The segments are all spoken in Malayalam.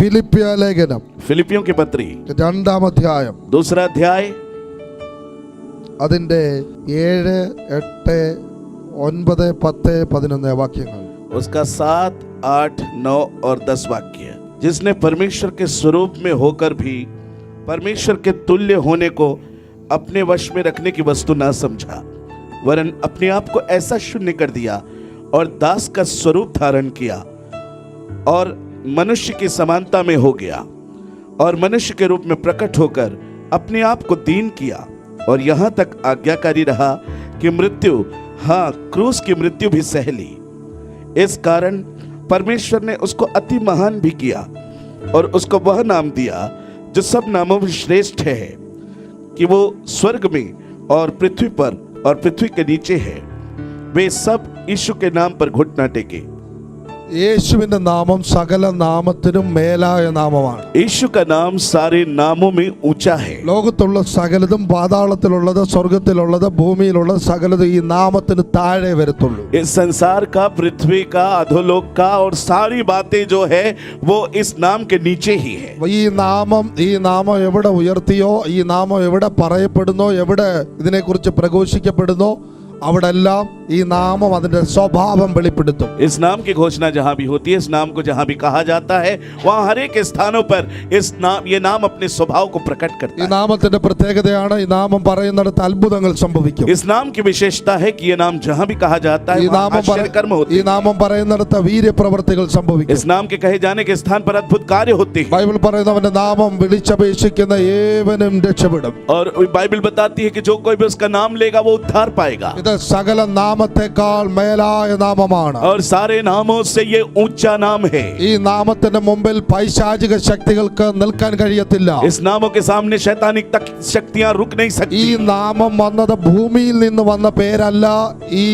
ഫിലിപ്പിയ ലേഖനം फिलिपियों की पत्री രണ്ടാം അധ്യായം दूसरा अध्याय അതിന്റെ 7, 8, 9, 10, 11 വാക്യങ്ങൾ. उसका 7, 8, 9 और 10 वाक्य. जिसने परमेश्वर के स्वरूप में होकर भी परमेश्वर के तुल्य होने को अपने वश में रखने की वस्तु ना समझा, वरन अपने आप को ऐसा शून्य कर दिया और दास का स्वरूप धारण किया और मनुष्य की समानता में हो गया और मनुष्य के रूप में प्रकट होकर अपने आप को दीन किया और यहाँ तक आज्ञाकारी रहा कि मृत्यु, हाँ क्रूस की मृत्यु भी सह ली. इस कारण परमेश्वर ने उसको अति महान भी किया और उसको वह नाम दिया जो सब नामों में श्रेष्ठ है, कि वो स्वर्ग में और पृथ्वी पर और पृथ्वी के नीचे है, वे सब यीशु के नाम पर घुटना टेके. യേശുവിന്റെ നാമം സകല നാമത്തിനും മേലായ നാമമാണ്. यीशु का नाम सारे नामों में ऊंचा है. ലോകത്തുള്ള സകലതും, പാതാളത്തിലുള്ളത്, സ്വർഗത്തിലുള്ളത്, ഭൂമിയിലുള്ളത് സകലതും ഈ നാമത്തിന് താഴെ വരത്തുള്ളൂ. इस संसार का, पृथ्वी का, अधोलोक का और सारी बातें जो है वो इस नाम के नीचे ही है. ഈ നാമം എവിടെ ഉയർത്തിയോ, ഈ നാമം എവിടെ പറയപ്പെടുന്നോ, എവിടെ ഇതിനെക്കുറിച്ച് പ്രഘോഷിക്കപ്പെടുന്നോ, അവിടെല്ലാം ഈ നാമം അതിന്റെ സ്വഭാവം വെളിപ്പെടുത്തും. इस नाम की घोषणा जहां भी होती है, इस नाम को जहां भी कहा जाता है, वहां हर एक स्थानों पर ये नाम अपने स्वभाव को प्रकट करता है. ഈ നാമത്തിന്റെ പ്രത്യേകതയാണ് ഈ നാമം പറയുന്നിടത്ത് അത്ഭുതങ്ങൾ സംഭവിക്കും. इस नाम की विशेषता है कि ये नाम जहां भी कहा जाता है वहां आश्चर्य कर्म होते हैं. ഈ നാമം പറയുന്നിടത്ത് വീര്യപ്രവൃത്തികൾ സംഭവിക്കും. इस नाम के कहे जाने के स्थान पर अद्भुत कार्य होते हैं. ബൈബിൾ പറയുന്നവന്റെ നാമം വിളിച്ചപേക്ഷിക്കുന്ന ഏവനും രക്ഷപ്പെടും. और बाइबल बताती है कि जो कोई भी उसका नाम लेगा वो उद्धार पाएगा. ഇത് സകല നാമത്തെക്കാൾ മേലായ നാമമാണ്. और सारे नामों से ये ऊंचा नाम है. ഈ നാമത്തിന്റെ മുമ്പിൽ പൈശാചിക ശക്തികൾക്ക് നിൽക്കാൻ കഴിയത്തില്ല. इस नामों के सामने शैतानिक शक्तियां रुक नहीं सकती. ഈ നാമം വന്നത് ഭൂമിയിൽ നിന്ന് വന്ന പേരല്ല, ഈ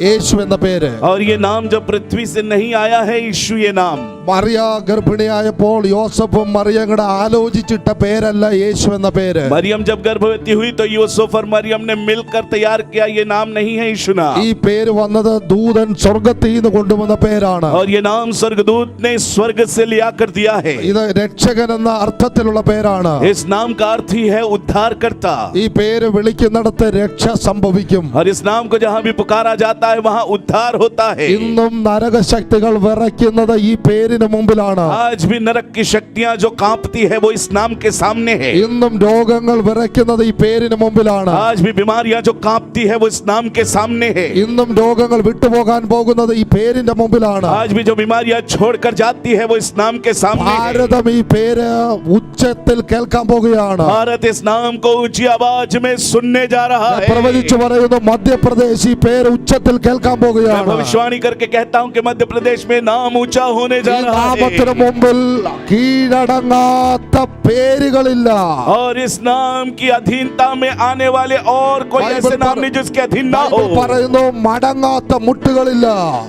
യേശു എന്ന പേര്. और ये नाम जो पृथ्वी से नहीं आया है, यीशु ये नाम. മറിയ ഗർഭിണിയായപ്പോൾ യോസഫും മറിയയും കൂടെ ആലോചിച്ചിട്ട പേരല്ല യേശു എന്ന പേര്. मरियम जब गर्भवती हुई तो यूसुफ और मरियम ने मिलकर तैयार किया, ये नाम नहीं है यीशु नाम. ഈ പേര് വന്നത് ദൂതൻ സ്വർഗ്ഗത്തിൽ നിന്ന് കൊണ്ടുവന്ന പേരാണ്. और ये नाम स्वर्गदूत ने स्वर्ग से लिया कर दिया है. ഇത് രക്ഷകൻ എന്ന അർത്ഥത്തിലുള്ള പേരാണ്. इस नाम का अर्थ ही है उद्धारकर्ता. ഈ പേര് വിളിക്കുന്നിടത്ത് രക്ഷ സംഭവിക്കും. और इस नाम को जहां भी पुकारा जाता है वहां उद्धार होता है. ഇന്നും നരകശക്തികൾ വിറയ്ക്കുന്നത് ഈ പേരിന് മുമ്പിലാണ്. आज भी नरक की शक्तियां जो कांपती है वो इस नाम के सामने है. ഇന്നും രോഗങ്ങൾ വിറയ്ക്കുന്നത് ഈ പേരിന് മുമ്പിലാണ്. आज भी बीमारियां जो कांपती है वो इस नाम के सामने है. ഇന്നും രോഗങ്ങൾ വിട്ടുപോകാൻ പോകുന്നത് ഈ പേരിന്റെ മുമ്പിലാണ്. आज भी जो बीमारियां छोड़कर जाती है वो इस नाम के सामने है. ഭാരതം ഈ പേര് ഉച്ചത്തിൽ കേൾക്കാൻ പോകുകയാണ്. भारत इस नाम को ऊंची आवाज में सुनने जा रहा है. പ്രവചിച്ചു പറയുന്നു, മധ്യപ്രദേശ് ഈ പേര് ഉച്ചത്തിൽ കേൾക്കാൻ പോകുകയാണ്. मैं भविष्यवाणी करके कहता हूं कि मध्य प्रदेश में नाम ऊंचा होने जा रहा है. നാമത്തിന് മുമ്പിൽ കീഴടങ്ങാത്ത പേരുകളില്ല. और इस नाम की अधीनता में आने वाले और कोई ऐसे नाम नहीं जिसके अधीन ना हो. പറയുന്നു, മടങ്ങാത്ത മുട്ടുകളില്ല.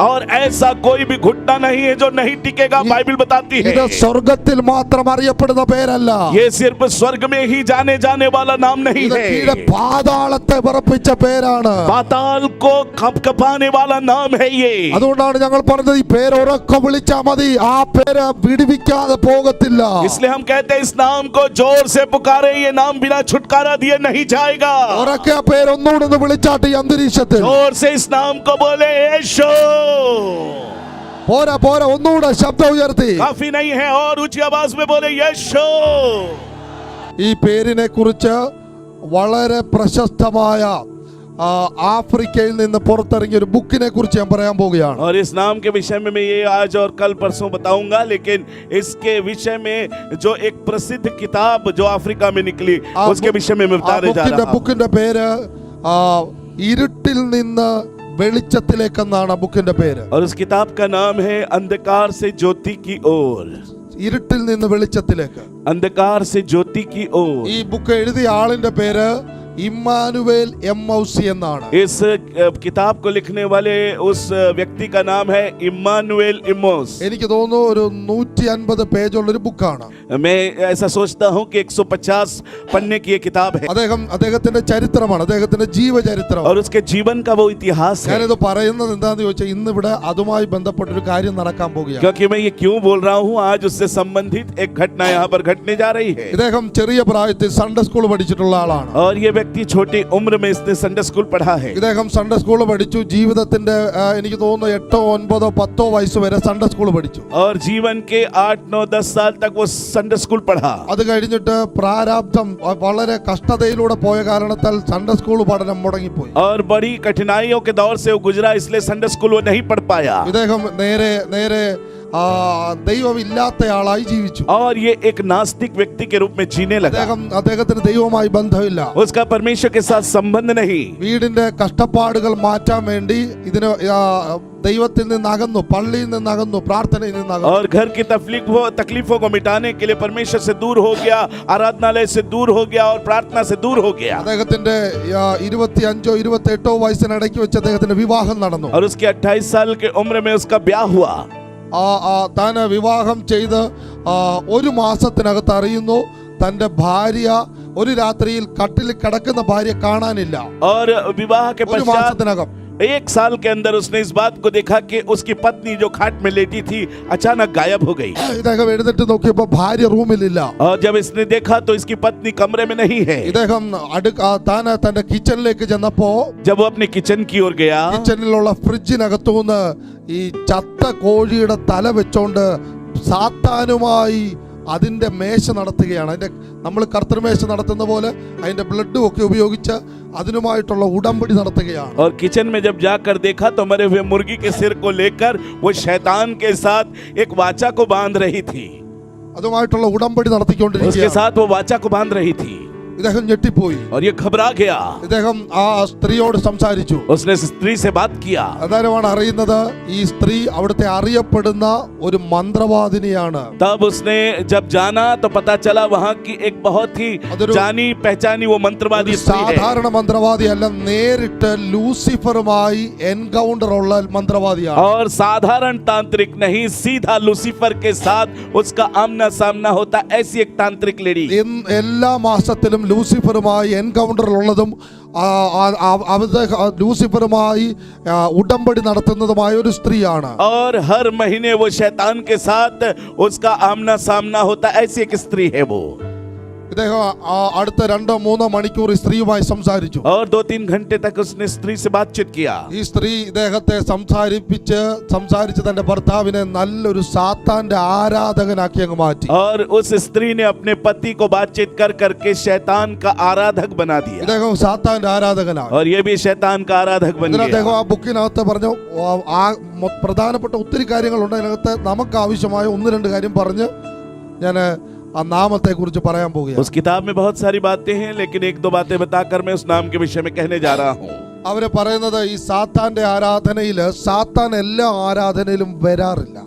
और ऐसा कोई भी घुटना नहीं है जो नहीं टिकेगा. बाइबल बताती है ഇത് സ്വർഗ്ഗത്തിൽ മാത്രം അറിയപ്പെടുന്ന പേരല്ല. ये सिर्फ स्वर्ग में ही जाने वाला नाम नहीं ഇത് है. കീഴെ പാതാളത്തെ വിറപ്പിച്ച പേരാണ്. पाताल को कंपकाने वाला नाम है ये. അതുകൊണ്ടാണ് ഞങ്ങൾ പറഞ്ഞത്, ഈ പേര് ഉറക്കെ വിളിച്ചാൽ മതി, ആ പേര് വിടുവിക്കാതെ പോകത്തില്ല. इसलिए हम कहते हैं इस नाम को जोर से पुकारे, ये नाम बिना छुटकारा दिए नहीं जाएगा. ഉറക്കെ ആ പേര് ഒന്നുകൂടെ വിളിച്ചാട്ട് ഈ അന്തരീക്ഷത്തിൽ. जोर से इस नाम को बोले यीशु. പോരാ ഒന്നുകൂടെ ശബ്ദം ഉയർത്തി. काफी नहीं है, और ऊंची आवाज में बोले यीशु. ഈ പേരിനെ കുറിച്ച് വളരെ പ്രശസ്തമായ ആഫ്രിക്കയിൽ നിന്ന് പുറത്തിറങ്ങിയ ഒരു ബുക്കിനെ കുറിച്ച് ഞാൻ പറയാൻ പോവുകയാണ്. और इस नाम के विषय में मैं ये आज और कल परसों बताऊंगा, लेकिन इसके विषय में जो एक प्रसिद्ध किताब जो अफ्रीका में निकली उसके विषय में मैं बताने जा रहा हूं. ബുക്കിന്റെ പേര് ഇരുട്ടിൽ നിന്ന് വെളിച്ചത്തിലേക്കെന്നാണ് ബുക്കിന്റെ പേര്. और उस किताब का नाम है अंधकार से ज्योति की ओर. ഇരുട്ടിൽ നിന്ന് വെളിച്ചത്തിലേക്ക്. अंधकार से ज्योति की ओर. ഈ ബുക്ക് എഴുതിയ ആളിന്റെ പേര് ഇമ്മാനുവേൽ എമ്മൗസി എന്നാണ്. इस किताब को लिखने वाले उस व्यक्ति का नाम है इम्मानुएल इम्मोस। എനിക്ക് തോന്നുന്നു ഒരു 150 പേജുള്ള ഒരു ബുക്കാണ്. मैं ऐसा सोचता हूं कि 150 पन्ने की ये किताब है അദ്ദേഹത്തിന്റെ ചരിത്രമാണ്, അദ്ദേഹത്തിന്റെ ജീവചരിത്രം. और उसके जीवन का वो इतिहास है। ഞാനിത് പറയുന്നത് എന്താണെന്ന് ചോദിച്ചാൽ ഇന്നിവിടെ അതുമായി ബന്ധപ്പെട്ട ഒരു കാര്യം നടക്കാൻ പോകുകയാണ്. क्योंकि मैं ये क्यों बोल रहा हूं, आज उससे संबंधित एक घटना यहाँ पर घटने जा रही है। ഇദ്ദേഹം ചെറിയ പ്രായത്തിൽ സൺഡേ സ്കൂൾ പഠിച്ചിട്ടുള്ള ആളാണ്. और ये व्यक्ति छोटी उम्र में इसने संडे स्कूल पढ़ा है। ഇദ്ദേഹം സൺഡേ സ്കൂൾ പഠിച്ചു. ജീവിതത്തിന്റെ എനിക്ക് തോന്നുന്നു 8, 9, 10 വയസ്സ് വരെ സൺഡേ സ്കൂൾ പഠിച്ചു. और जीवन के 8, 9, 10 साल तक वो संडे स्कूल पढ़ा। അത് കഴിഞ്ഞിട്ട് പ്രാരാബ്ധം വളരെ കഷ്ടതയിലൂടെ പോയ കാരണത്താൽ സൺഡേ സ്കൂൾ പഠനം മുടങ്ങിപ്പോയി. और बड़ी कठिनाइयों के दौर से वो गुजरा, इसलिए संडे स्कूल वो नहीं पढ़ पाया। ഇദ്ദേഹം നേരെ ദൈവമില്ലാത്തയാളായി ജീവിച്ചു. और ये एक नास्तिक व्यक्ति के रूप में जीने लगा। അദ്ദേഹത്തിന് ദൈവവുമായി ബന്ധമില്ല. उसका परमेश्वर के साथ संबंध नहीं। വീടിന്റെ കഷ്ടപ്പാടുകൾ മാറ്റാൻ വേണ്ടി ഇതിന് ദൈവത്തിൽ നിന്നകന്നു, പള്ളിയിൽ നിന്നകന്നു, പ്രാർത്ഥനയിൽ നിന്നകന്നു. और घर की तकलीफों को मिटाने के लिए परमेश्वर से दूर हो गया, आराधनालय से दूर हो गया और प्रार्थना से दूर हो गया। അദ്ദേഹത്തിന്റെ 25, 28 വയസ്സിനിടയ്ക്ക് വെച്ച് അദ്ദേഹത്തിന്റെ വിവാഹം നടന്നു. और उसके 28 साल की उम्र में उसका ब्याह हुआ। താൻ വിവാഹം ചെയ്ത് 1 മാസത്തിനകത്ത് അറിയുന്നു തന്റെ ഭാര്യ ഒരു രാത്രിയിൽ കട്ടിൽ കിടക്കുന്ന ഭാര്യ കാണാനില്ല. और विवाह के पश्चात 1 साल के अंदर उसने इस बात को देखा कि उसकी पत्नी जो खाट में लेटी थी अचानक गायब हो गई। ഇദ്ദേഹം എഴുന്നേറ്റ് നോക്കിയപ്പോൾ ഭാര്യ റൂമിലില്ല. और जब इसने देखा तो इसकी पत्नी कमरे में नहीं है। ഇദ്ദേഹം തന്റെ കിച്ചണിലേക്ക് ചെന്നപ്പോ जब वो अपने किचन की ओर गया, കിച്ചണിലുള്ള ഫ്രിഡ്ജിനകത്തുനിന്ന് ഈ ചത്ത കോഴിയുടെ തല വെച്ചോണ്ട് സാത്താനുമായി അതിന്റെ മേശ നടത്തുകയാണ്. അതിന്റെ നമ്മൾ കർത്തൃമേശ നടത്തുന്ന പോലെ അതിന്റെ ബ്ലഡും ഒക്കെ ഉപയോഗിച്ച് അതിനുമായിട്ടുള്ള ഉടമ്പടി നടത്തുകയാണ്. और किचन में जब जाकर देखा तो मरे हुए मुर्गी के सिर को लेकर वो शैतान के साथ एक वाचा को बांध रही थी। അതുമായിട്ടുള്ള ഉടമ്പടി നടത്തിക്കൊണ്ടിരിക്കുകയാണ്. उसके साथ वो वाचा को बांध रही थी। ഇദ്ദേഹം ഞെട്ടിപ്പോയി. और ये घबरा गया। ഇദ്ദേഹം ആ സ്ത്രീയോട് സംസാരിച്ചു. उसने स्त्री से बात किया। അതാരമാണ് അറിയുന്നത്, ഈ സ്ത്രീ അവിടുത്തെ അറിയപ്പെടുന്ന ഒരു മന്ത്രവാദിനിയാണ്. तब उसने जब जाना तो पता चला वहां की एक बहुत ही जानी पहचानी वो मंत्रवादी स्त्री है। സാധാരണ മന്ത്രവാദിയല്ല, നേരിട്ട് ലൂസിഫറുമായി എൻകൗണ്ടർ ഉള്ള മന്ത്രവാദിയാണ്. और साधारण तांत्रिक नहीं, सीधा लूसीफर के साथ उसका आमना सामना होता, ऐसी एक तांत्रिक लेडी। എല്ലാ മാസത്തിലും ലൂസിഫറുമായി എൻകൗണ്ടർ ഉള്ളതും ലൂസിഫറുമായി ഉടമ്പടി നടത്തുന്നതുമായ ഒരു സ്ത്രീയാണ്. और हर महीने वो शैतान के साथ उसका आमना सामना होता, ऐसी एक स्त्री है वो। ഇദ്ദേഹം അടുത്ത 2-3 മണിക്കൂർ സ്ത്രീയുമായി സംസാരിച്ചു. और 2-3 घंटे तक उसने स्त्री से बातचीत किया। ഈ സ്ത്രീ ഇദ്ദേഹത്തെ സംസാരിച്ച് തന്റെ ഭർത്താവിനെ നല്ലൊരു സാത്താന്റെ ആരാധകനാക്കി അങ്ങ് മാറ്റി. और उस स्त्री ने अपने पति को बातचीत कर करके शैतान का आराधक बना दिया। ഇദ്ദേഹം സാത്താന്റെ ആരാധകനാണ്. और ये भी शैतान का आराधक बन गया। അദ്ദേഹം ആ ബുക്കിനകത്ത് പറഞ്ഞു പ്രധാനപ്പെട്ട ഒത്തിരി കാര്യങ്ങളുണ്ട്. അതിനകത്ത് നമുക്ക് ആവശ്യമായ 1-2 കാര്യം പറഞ്ഞ് ഞാൻ ആ നാമത്തെ കുറിച്ച് പറയാൻ പോകുകയാണ്. उस किताब में बहुत सारी बातें हैं, लेकिन 1-2 बातें बताकर मैं उस नाम के विषय में कहने जा रहा हूँ। അവര് പറയുന്നത് ഈ സാത്താന്റെ ആരാധനയില് സാത്താൻ എല്ലാ ആരാധനയിലും വരാറില്ല.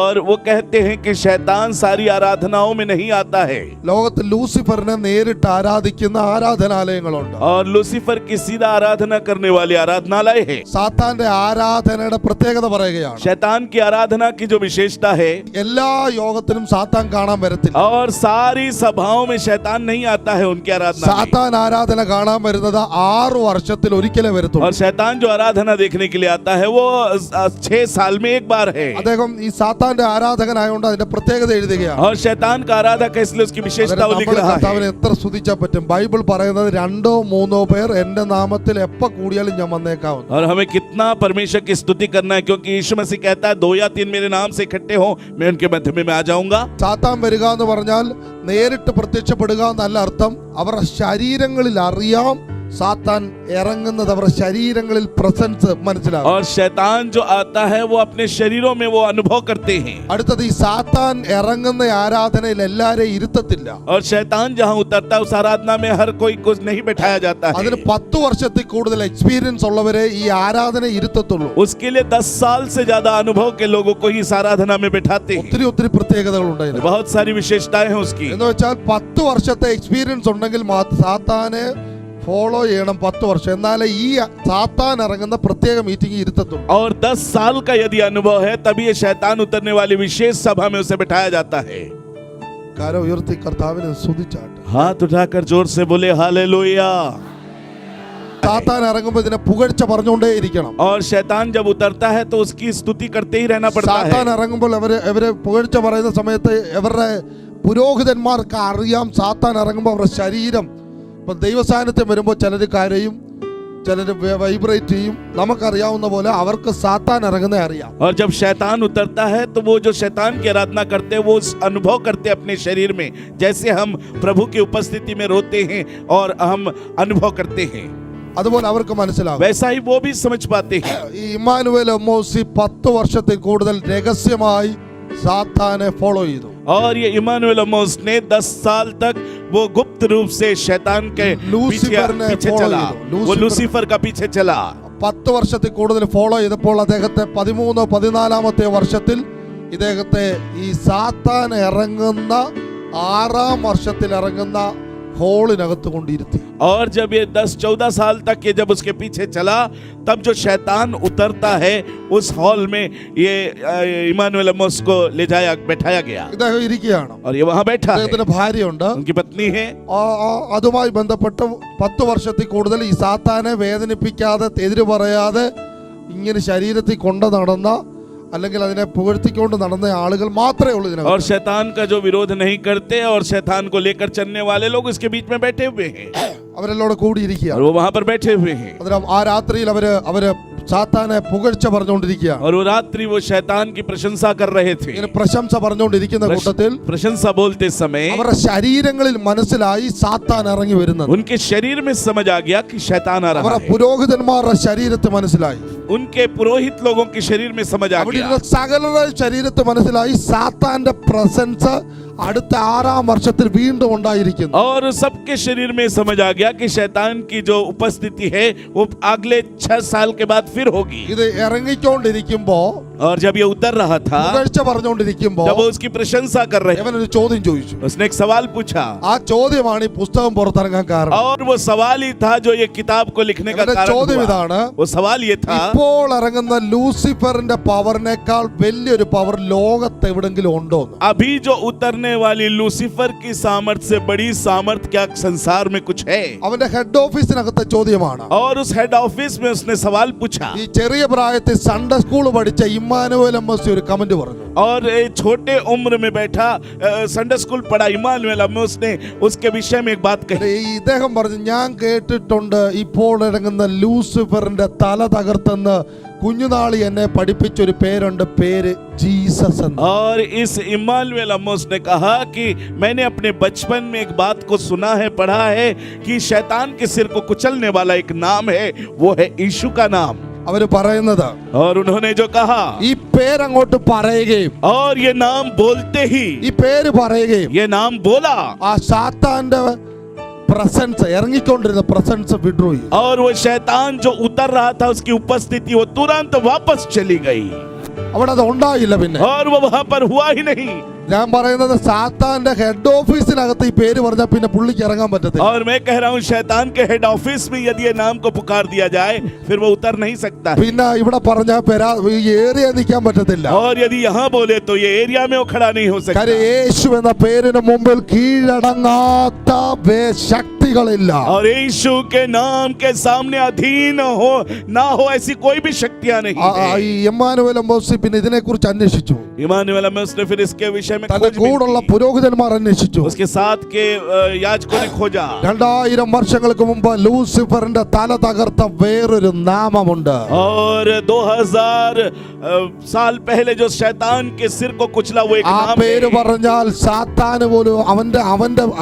और वो कहते हैं कि शैतान सारी आराधनाओं में नहीं आता है। ലോകത്തിൽ ലൂസിഫറിനെ നേരിട്ട് ആരാധിക്കുന്ന ആരാധനാലയങ്ങളുണ്ട്. और लूसीफर की सीधा आराधना करने वाले आराधनालय है। സാത്താന്റെ ആരാധനയുടെ പ്രത്യേകത പറയുകയാണ്. शैतान की आराधना की जो विशेषता है, എല്ലാ യോഗത്തിലും സാത്താൻ കാണാൻ വരത്തില്ല. और सारी सभाओं में शैतान नहीं आता है उनकी आराधना में। സാത്താൻ ആരാധന കാണാൻ വരുന്നത് 6 വർഷത്തിൽ ഒരിക്കലേ വരത്തുള്ളൂ. और शैतान जो आराधना देखने के लिए आता है वो 6 साल में एक बार है। അദ്ദേഹം ഈ സാത്താന്റെ ആരാധകനായതുകൊണ്ട് അതിന്റെ പ്രത്യേകത എഴുതുകയാണ്. और शैतान का आराधक है, इसलिए उसकी विशेषता वो लिख रहा है। കർത്താവിനെ എത്ര സ്തുതിച്ചാൽ പറ്റും. ബൈബിൾ പറയുന്നത് 2-3 പേർ എന്റെ നാമത്തിൽ എപ്പോ കൂടിയാലും ഞാൻ വന്നേക്കാം. और हमें कितना परमेश्वर की स्तुति करना है, क्योंकि यीशु मसीह कहता है 2 या 3 मेरे नाम से इकट्ठे हो, मैं उनके मध्य में आ जाऊंगा। സാത്താൻ വരിക എന്ന് പറഞ്ഞാൽ നേരിട്ട് പ്രത്യക്ഷപ്പെടുക എന്നല്ല അർത്ഥം. അവരുടെ ശരീരങ്ങളിൽ അറിയാം സാത്താൻ ഇറങ്ങുന്നത്, അവരുടെ ശരീരങ്ങളിൽ പ്രസൻസ് മനസ്സിലാകും. और शैतान जो आता है वो अपने शरीरों में वो अनुभव करते हैं। അടുത്തത് ഈ സാത്താൻ ഇറങ്ങുന്ന ആരാധനയിൽ എല്ലാരെയും ഇരുത്തത്തില്ല. और शैतान जहाँ उतरता है उस आराधना में हर कोई को नहीं बैठाया जाता है। അതിന് 10 വർഷത്തിൽ കൂടുതൽ എക്സ്പീരിയൻസ് ഉള്ളവരെ ഈ ആരാധന ഇരുത്തത്തുള്ളൂ. उसके लिए 10 साल से ज्यादा अनुभव के लोगों को ही इस आराधना में बैठाते हैं। ഒത്തിരി പ്രത്യേകതകളുണ്ട്. बहुत सारी विशेषताएं हैं उसकी। എന്ന് വെച്ചാൽ 10 വർഷത്തെ എക്സ്പീരിയൻസ് ഉണ്ടെങ്കിൽ സാത്താനെ ഫോളോ ചെയ്യണം 10 വർഷം. എന്നാലേ ഈ സാത്താൻ ഇറങ്ങുന്ന പ്രത്യേക മീറ്റിംഗ് ഇരുത്തത്തുള്ളൂ. और 10 साल का यदि अनुभव है तभी ये शैतान उतरने वाली विशेष सभा में उसे बिठाया जाता है. കരം ഉയർത്തി കർത്താവിനെ സ്തുതിച്ചാട്ടെ. हाथ उठाकर जोर से बोले हालेलुया. സാത്താൻ ഇറങ്ങുമ്പോൾ ഇതിനെ പുകഴ്ച പറഞ്ഞുകൊണ്ടേ ഇരിക്കണം. और शैतान जब उतरता है तो उसकी स्तुति करते ही रहना पड़ता സാത്താൻ है. ഇറങ്ങുമ്പോൾ അവരെ പുകഴ്ച പറയുന്ന സമയത്ത് അവരുടെ പുരോഹിതന്മാർക്ക് അറിയാം സാത്താൻ ഇറങ്ങുമ്പോൾ അവരുടെ ശരീരം ഇപ്പൊ ദൈവസാന്നിധ്യം വരുമ്പോൾ ചിലർ കരയും, ചിലർ വൈബ്രേറ്റ് ചെയ്യും. നമുക്കറിയാവുന്ന പോലെ അവർക്ക് സാത്താൻ ഇറങ്ങുന്നേ അറിയാം. और जब शैतान उतरता है तो वो जो शैतान की आराधना करते हैं वो अनुभव करते हैं अपने शरीर में, जैसे हम प्रभु की उपस्थिति में रोते हैं और हम अनुभव करते हैं, അതുപോലെ അവർക്ക് മനസ്സിലാവും. वैसा ही वो भी समझ पाते हैं. ഈ ഇമ്മാനുവേൽ എമ്മോസി 10 വർഷത്തിൽ കൂടുതൽ രഹസ്യമായി സാത്താനെ ഫോളോ ചെയ്തു. और ये इमानुएल अमोस ने 10 साल तक वो गुप्त रूप से शैतान के लूसीफर ने पीछे follow चला. किया. वो लूसीफर का पीछे चला. 10 വർഷത്തിൽ കൂടുതൽ ഫോളോ ചെയ്തപ്പോൾ അദ്ദേഹത്തെ 13-14 വർഷത്തിൽ ഇദ്ദേഹത്തെ ഈ സാത്താൻ ഇറങ്ങുന്ന 6 വർഷത്തിൽ ഇറങ്ങുന്ന ഹോളിനകത്ത് കൊണ്ടിരുത്തി. और जब ये 10-14 साल तक ये जब उसके पीछे चला तब जो शैतान उतरता है उस हॉल में ये इमानुएल अमोस को ले जाया बैठाया गया. ഇദ്ദേഹം ഇരിക്കുകയാണ്. और ये वहां बैठा है. അദ്ദേഹത്തിന് ഭാര്യയുണ്ട്. उनकी पत्नी है. അതുമായി ബന്ധപ്പെട്ട് 10 വർഷത്തിൽ കൂടുതൽ ഈ സാത്താനെ വേദനിപ്പിക്കാതെ എതിര് പറയാതെ ഇങ്ങനെ ശരീരത്തിൽ കൊണ്ട് നടന്ന അല്ലെങ്കിൽ അതിനെ പുകഴ്ത്തിക്കൊണ്ട് നടന്ന ആളുകൾ മാത്രമേ ഉള്ളൂ ഇതിനകത്ത്. और शैतान का जो विरोध नहीं करते और शैतान को लेकर चलने वाले लोग इसके बीच में बैठे हुए हैं. അവരെല്ലാം കൂടിയിരിക്കുക. और वो वहां पर बैठे हुए हैं. അതിന് ആ രാത്രിയിൽ അവര് സാത്താനെ പുകഴ്ച പറഞ്ഞുകൊണ്ടിരിക്കുക. और वो रात्रि वो शैतान की प्रशंसा कर रहे थे. ഇങ്ങനെ പ്രശംസ പറഞ്ഞുകൊണ്ടിരിക്കുന്ന കൂട്ടത്തിൽ प्रशंसा बोलते समय അവരുടെ ശരീരങ്ങളിൽ മനസ്സിലായി സാത്താൻ ഇറങ്ങി വരുന്നത്. उनके शरीर में समझ आ गया कि शैतान आ रहा അവരുടെ है. പുരോഹിതന്മാരുടെ ശരീരത്തിൽ മനസ്സിലായി. उनके पुरोहित लोगों के शरीर में समझ आ അവിടെ गया. ഇരുന്ന സകലരുടെ ശരീരത്തിൽ മനസ്സിലായി സാത്താന്റെ പ്രസൻസ് അടുത്ത 6 വർഷത്തിൽ വീണ്ടും ഉണ്ടായിരിക്കുന്നു. और सबके शरीर में समझ आ गया कि शैतान की जो उपस्थिति है वो अगले 6 साल के बाद फिर होगी. ഇത് ഇറങ്ങിക്കൊണ്ടിരിക്കുമ്പോ और जब ये उतर रहा था, പുകഴ്ച പറഞ്ഞുകൊണ്ടിരിക്കുമ്പോ जब वो उसकी प्रशंसा कर रहे, ഇവനൊരു ചോദ്യം ചോദിച്ചു. उसने एक सवाल पूछा. ആ ചോദ്യമാണ് ഈ പുസ്തകം പുറത്തിറങ്ങാൻ കാരണം. और वो सवाल ही था जो ये किताब को लिखने का ഇവന്റെ कारण ചോദ്യം हुआ. ഇതാണ്, वो सवाल ये था, ഇപ്പോൾ ഇറങ്ങുന്ന ലൂസിഫറിന്റെ പവറിനേക്കാൾ വലിയൊരു പവർ ലോകത്ത് എവിടെങ്കിലും ഉണ്ടോ? अभी जो उतरने वाली लूसीफर की सामर्थ से बड़ी सामर्थ क्या संसार में कुछ है? അവന്റെ ഹെഡ് ഓഫീസിനകത്തെ ചോദ്യമാണ്. और उस हेड ऑफिस में उसने सवाल पूछा. ഈ ചെറിയ പ്രായത്തിൽ സൺഡേ സ്കൂൾ പഠിച്ച ഇമ്മാനുവേൽ എമ്മോസി ഒരു കമന്റ് പറഞ്ഞു. और छोटे उम्र में बैठा संडे स्कूल पढ़ा इमानुएल अमोस ने उसके विषय में एक बात कही. ഇദ്ദേഹം പറഞ്ഞു, ഞാൻ കേട്ടിട്ടുണ്ട് ഇപ്പോൾ ഇറങ്ങുന്ന ലൂസിഫറിന്റെ തല തകർത്തെന്ന് കുഞ്ഞുനാളി എന്നെ പഠിപ്പിച്ചൊരു പേരുണ്ട്, പേര് ജീസസ് എന്ന്. और इस इमानुएल अमोस ने कहा कि मैंने अपने बचपन में एक बात को सुना है, पढ़ा है कि शैतान के सिर को कुचलने वाला एक नाम है, वो है यीशु का नाम. അവര് പറയുന്നത്, और उन्होंने जो कहा, ഈ പേരങ്ങോട്ട് പറയുകയും और ये नाम बोलते ही, ഈ പേര് പറയുകയും ये नाम बोला, ആ സാത്താന്റെ പ്രസൻസ് ഇറങ്ങിക്കൊണ്ടിരുന്ന പ്രസൻസ് വിഡ്രോ ചെയ്തു. और वो शैतान जो उतर रहा था उसकी उपस्थिति वो तुरंत वापस चली गई. അവിടെ അത് ഉണ്ടായില്ല. പിന്നെ और वो वहां पर हुआ ही नहीं. ഞാൻ പറയുന്നത് സാത്താന്റെ ഹെഡ് ഓഫീസിനകത്ത് ഈ പേര് പറഞ്ഞാൽ പിന്നെ പുള്ളിക്ക് ഇറങ്ങാൻ പറ്റത്തില്ല. और मैं कह रहा हूँ शैतान के हेड ऑफिस में यदि ये नाम को पुकार दिया जाए फिर वो उतर नहीं सकता. പിന്നെ ഇവിടെ പറഞ്ഞാൽ ഈ ഏരിയ നിൽക്കാൻ പറ്റത്തില്ല. और यदि यहाँ बोले तो ये एरिया में वो खड़ा नहीं हो सकता. കാര്യം യേശു എന്ന പേരിന് മുമ്പിൽ കീഴടങ്ങാത്ത ശക്തികളില്ല. और यीशु के नाम के सामने अधीन हो ना हो ऐसी कोई भी शक्तियां नहीं है. ഈ ഇമ്മാനുവേൽ എമ്മോസി പിന്നെ ഇതിനെ കുറിച്ച് അന്വേഷിച്ചു. इमानुएल अमोस ने फिर इसके विषय में തന്റെ खोजबीन കൂടുള്ള की. പുരോഹിതന്മാർ അന്വേഷിച്ചു. उसके साथ के याजकों ने खोजा. 2000 വർഷങ്ങൾക്ക് മുമ്പ് ലൂസിഫറിന്റെ തല തകർത്ത വേറൊരു നാമമുണ്ട്. और 2000 साल पहले जो शैतान के सिर को कुचला वो एक ആ नाम പേര് है. പറഞ്ഞാൽ സാത്താന് പോലും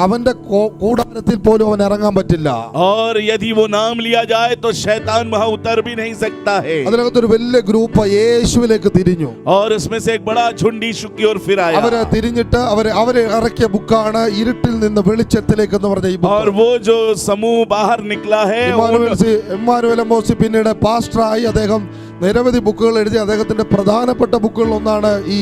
അവന്റെ കൂടാരത്തിൽ പോലും അവൻ ഇറങ്ങാൻ പറ്റില്ല. और यदि वो नाम लिया जाए तो शैतान वहां उतर भी नहीं सकता है. അതിനകത്തൊരു വലിയ ഗ്രൂപ്പ് യേശുവിലേക്ക് തിരിഞ്ഞു. और उसमें से एक बड़ा झुंड यीशु की ओर फिर आया. അവര് തിരിഞ്ഞിട്ട് അവര് ഇറക്കിയ ബുക്കാണ് ഇരുട്ടിൽ നിന്ന് വെളിച്ചത്തിലേക്ക് എന്ന് പറഞ്ഞ ഈ और वो जो समूह बाहर निकला है ഇമ്മാനുവേൽ എമ്മോസി പിന്നീട് പാസ്റ്ററായി അദ്ദേഹം നിരവധി ബുക്കുകൾ എഴുതി. അദ്ദേഹത്തിന്റെ പ്രധാനപ്പെട്ട ബുക്കുകളിൽ ഒന്നാണ് ഈ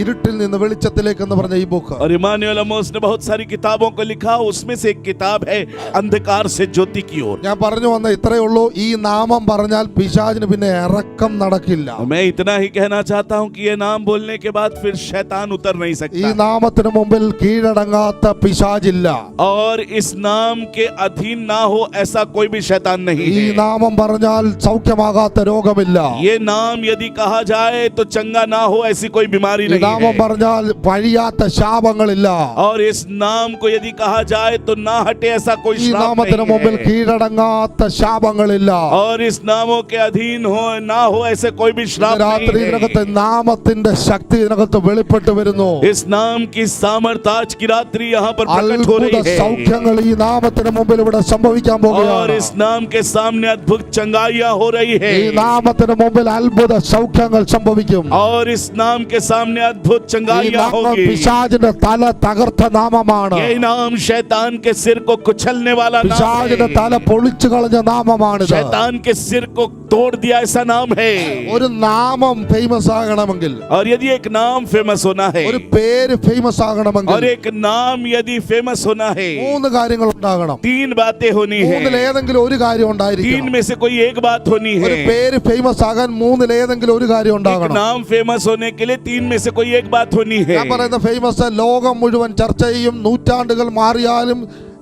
ഇരുട്ടിൽ നിന്ന് വെളിച്ചത്തിലേക്ക് എന്ന് പറഞ്ഞ ഈ ബുക്ക്. और इमानुएल अमोस ने बहुत सारी किताबों को लिखा, उसमें से एक किताब है अंधकार से ज्योति की ओर. ഞാൻ പറഞ്ഞു വന്ന ഇത്രയേ ഉള്ളൂ. ഈ നാമം പറഞ്ഞാൽ പിശാചിന് പിന്നെ ഇറക്കം നടക്കില്ല. मैं इतना ही कहना चाहता हूं कि ये नाम बोलने के बाद फिर शैतान उतर नहीं ഈ सकता. നാമത്തിന് മുമ്പിൽ കീഴടങ്ങാത്ത പിശാചില്ല. और इस नाम के अधीन ना हो ऐसा कोई भी शैतान नहीं ഈ है. നാമം പറഞ്ഞാൽ സൗഖ്യമാകാത്ത രോഗമില്ല. ये नाम यदि कहा जाए तो चंगा ना हो ऐसी कोई बीमारी ഈ नहीं നാമം है. പറഞ്ഞാൽ വഴിയാത്ത ശാപങ്ങളില്ല. और इस नाम को यदि कहा जाए तो ना हटे ऐसा कोई ഈ श्राप നാമത്തിന് മുമ്പിൽ नहीं है. കീഴടങ്ങാത്ത ശാപങ്ങളില്ല. और इस नामों के अधीन हो ना हो ऐसे कोई भी श्राप രാത്രി नहीं ഇതിനകത്ത് है. നാമത്തിന്റെ ശക്തി ഇതിനകത്ത് വെളിപ്പെട്ട് വരുന്നു. इस नाम की सामर्थ्य आज की रात्रि यहाँ पर प्रकट हो അത്ഭുത रही है. സൗഖ്യങ്ങൾ ഈ നാമത്തിന് മുമ്പിൽ ഇവിടെ സംഭവിക്കാൻ और പോകുകയാണ്. इस नाम के सामने अद्भुत चंगाइयां हो रही है. ഈ നാമത്തിന് മുമ്പിൽ അത്ഭുത സൗഖ്യങ്ങൾ സംഭവിക്കും. और इस नाम के सामने अद्भुत ഈ चंगाइयां നാമം होगी. പിശാചിന്റെ തല തകർത്ത നാമമാണ്. ये नाम शैतान के सिर को कुचलने वाला नाम പിശാചിന്റെ है. തല പൊളിച്ചു കളഞ്ഞ നാമമാണിത്. शैतान के सिर को तोड़ दिया ऐसा नाम है. ഒരു നാമം ഫേമസ് ആകണമെങ്കിൽ, और यदि एक नाम फेमस होना है, ഒരു പേര് ഫേമസ് ആകണമെങ്കിൽ और एक नाम यदि फेमस होना है, മൂന്ന് കാര്യങ്ങൾ ഉണ്ടാകണം. तीन बातें होनी മൂന്നിൽ है. ഏതെങ്കിലും ഒരു കാര്യം तीन ഉണ്ടായിരിക്കണം. में से कोई एक बात होनी ഒരു है. പേര് ഫേമസ് ആകാൻ മൂന്നിൽ ഏതെങ്കിലും ഒരു കാര്യം एक ഉണ്ടാകണം. नाम फेमस होने के लिए तीन में से कोई एक बात होनी है. ഞാൻ പറയുന്ന ഫേമസ് ലോകം മുഴുവൻ ചർച്ച ചെയ്യും. നൂറ്റാണ്ടുകൾ മാറിയാലും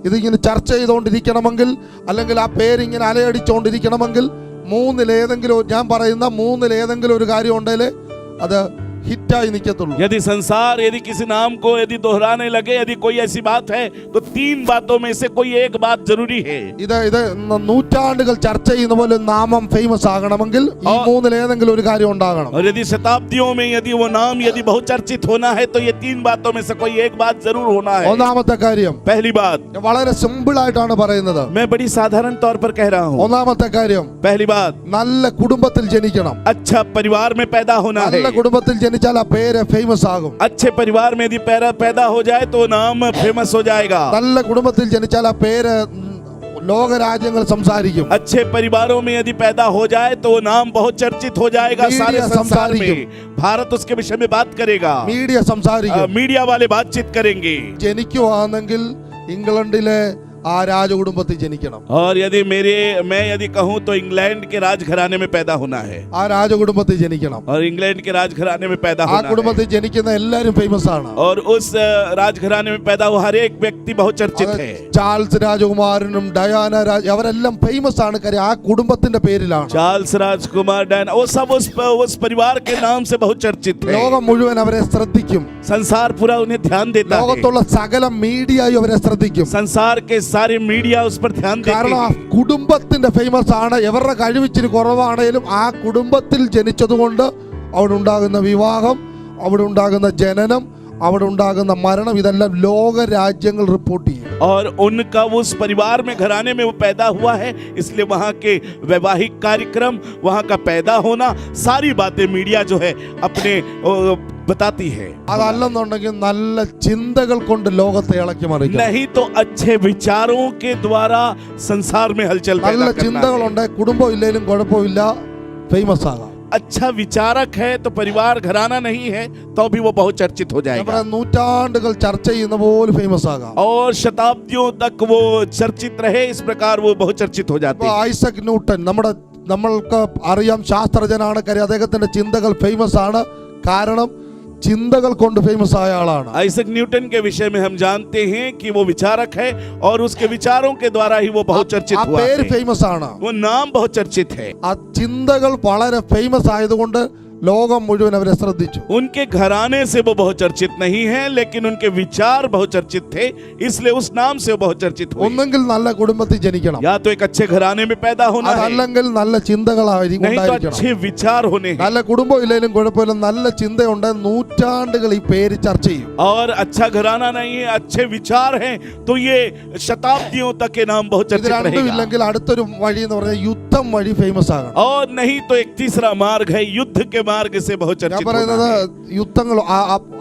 ഇതിങ്ങനെ ചർച്ച ചെയ്തുകൊണ്ടിരിക്കണമെങ്കിൽ, അല്ലെങ്കിൽ ആ പേരിങ്ങനെ അലയടിച്ചുകൊണ്ടിരിക്കണമെങ്കിൽ മൂന്നിലേതെങ്കിലും, ഞാൻ പറയുന്ന മൂന്നിലേതെങ്കിലും ഒരു കാര്യം ഉണ്ടെങ്കിലേ അത് ഹിറ്റായി നിൽക്കത്തുള്ളൂ. यदि संसार यदि किसी नाम को यदि दोहराने लगे, यदि कोई ऐसी बात है तो तीन बातों में से कोई एक बात जरूरी है. ഇത് നൂറ്റാണ്ടുകൾ ചർച്ച ചെയ്യുന്ന പോലെ നാമം ഫേമസ് ആകണമെങ്കിൽ ഈ മൂന്നിലേതെങ്കിലും ഒരു കാര്യം ഉണ്ടാകണം. और यदि शताब्दियों में यदि वो नाम यदि बहुचर्चित होना है तो ये तीन बातों में से कोई एक बात जरूर होना है. ഒന്നാമത്തെ കാര്യം पहली बात, വളരെ സിമ്പിൾ ആയിട്ടാണ് പറയുന്നത്. मैं बड़ी साधारण तौर पर कह रहा हूँ. ഒന്നാമത്തെ കാര്യം पहली बात, നല്ല കുടുംബത്തിൽ ജനിക്കണം. अच्छा परिवार में पैदा होना है. നല്ല കുടുംബത്തിൽ ജനിച്ചാൽ ആ പേര് ഫേമസ് ആകും. अच्छे परिवार में यदि पैदा हो जाए तो नाम फेमस हो जाएगा. നല്ല കുടുംബത്തിൽ ജനിച്ചാൽ ആ പേര് ലോകരാജ്യങ്ങൾ സംസാരിക്കും. अच्छे परिवारों में यदि पैदा हो जाए तो वो नाम बहुत चर्चित हो जाएगा. सारे संसार में भारत उसके विषय में बात करेगा. മീഡിയ സംസാരിക്കും. मीडिया वाले बातचीत करेंगे. ജനിക്കുവാണെങ്കിൽ ഇംഗ്ലണ്ടിലെ ആ രാജകുടുംബത്തിൽ ജനിക്കണം. और यदि मैं यदि कहूं तो इंग्लैंड के राजघराने में पैदा होना है. ആ രാജകുടുംബത്തിൽ ജനിക്കണം. और इंग्लैंड के राजघराने में पैदा ആ होना है. കുടുംബത്തിൽ ജനിക്കുന്ന എല്ലാവരും ഫേമസ് ആണ്. और उस राजघराने में पैदा हुआ हर एक व्यक्ति बहुत चर्चित है. ചാൾസ് രാജകുമാരനും ഡയാന അവരെല്ലാം ഫേമസ് ആണ്. കാര്യം ആ കുടുംബത്തിന്റെ പേരിലാണ്. चार्ल्स राजकुमार, डायना, वो सब उस परिवार के नाम से बहुत चर्चित है. ലോകം മുഴുവൻ അവരെ ശ്രദ്ധിക്കും. संसार पूरा उन्हें ध्यान देता है. ലോകത്തുള്ള സകല മീഡിയയും അവരെ ശ്രദ്ധിക്കും. संसार के सारे मीडिया उस पर ध्यान देते കാരണം ആ हैं. കുടുംബത്തിന്റെ ഫേമസ് ആണ്. എവരുടെ കഴിവിച്ചിരി കുറവാണേലും ആ കുടുംബത്തിൽ ജനിച്ചതുകൊണ്ട് അവിടെ ഉണ്ടാകുന്ന വിവാഹം, അവിടെ ഉണ്ടാകുന്ന ജനനം, അവിടെ ഉണ്ടാകുന്ന മരണം, ഇതെല്ലാം ലോക രാജ്യങ്ങൾ റിപ്പോർട്ട് ചെയ്യും. और उनका उस परिवार में घराने में वो पैदा हुआ है, इसलिए वहाँ के वैवाहिक कार्यक्रम, वहाँ का पैदा होना, सारी बातें मीडिया जो है अपने बताती है. അതല്ലെന്നുണ്ടെങ്കിൽ നല്ല ചിന്തകൾ കൊണ്ട് ലോകത്തെ ഇളക്കി മറിക്കും. नहीं तो अच्छे विचारों के द्वारा संसार में हलचल നല്ല पैदा करना है. ചിന്തകളുണ്ട്, കുടുംബം ഇല്ലെങ്കിലും കുഴപ്പമില്ല, ഫേമസ് ആകാം. अच्छा विचारक है तो परिवार घराना नहीं है तो भी वो बहुत चर्चित हो जाएगा. നമ്മുടെ നൂറ്റാണ്ടുകൾ ചർച്ച ചെയ്യുന്ന പോലെ ഫേമസ് ആകാം. और शताब्दियों तक वो चर्चित रहे, इस प्रकार वो बहुत चर्चित हो जाते ഇപ്പൊ हैं. ഐസക് ന്യൂട്ടൻ നമ്മൾക്ക് അറിയാം, ശാസ്ത്രജ്ഞനാണ്. കാര്യം അദ്ദേഹത്തിന്റെ ചിന്തകൾ ഫേമസ് ആണ്. കാരണം ചിന്തകൾ കൊണ്ട് ഫേമസ് ആയ ആളാണ്. आइजक न्यूटन के विषय में हम जानते हैं कि वो विचारक है और उसके विचारों के द्वारा ही वो बहुत चर्चित ആ हुआ പേര് है. ഫേമസ് ആണ്. वो नाम बहुत चर्चित है. ആ ചിന്തകൾ വളരെ ഫേമസ് ആയതുകൊണ്ട് ലോകം മുഴുവൻ അവരെ ശ്രദ്ധിച്ചു. उनके घराने से वो बहुत चर्चित नहीं है, लेकिन उनके विचार बहुत चर्चित थे, इसलिए उस नाम से वो बहुत चर्चित हुए. ഒന്നെങ്കിൽ നല്ല കുടുംബത്തിൽ ജനിക്കണം, या तो एक अच्छे घराने में पैदा होना है, അതല്ലെങ്കിൽ നല്ല ചിന്തകളായിരിക്കും नहीं तो ഉണ്ടായിരിക്കണം. अच्छे विचार होने हैं. നല്ല കുടുംബം ഇല്ലെങ്കിലും കുഴപ്പമില്ല, നല്ല ചിന്തയുണ്ട്. നൂറ്റാണ്ടുകൾ ഈ പേര് ചർച്ച ചെയ്യും. और अच्छा घराना नहीं है, अच्छे विचार हैं तो ये शताब्दियों तक के नाम बहुत ഇത് चर्चित രണ്ടും रहेगा. ഇല്ലെങ്കിൽ അടുത്തൊരു വഴി എന്ന് പറഞ്ഞാൽ യുദ്ധം വഴി ഫേമസ് ആകണം. और नहीं तो एक तीसरा मार्ग है, युद्ध के मार्ग से ഞാൻ बहुचर्चित होना പറയുന്നത് है। യുദ്ധങ്ങൾ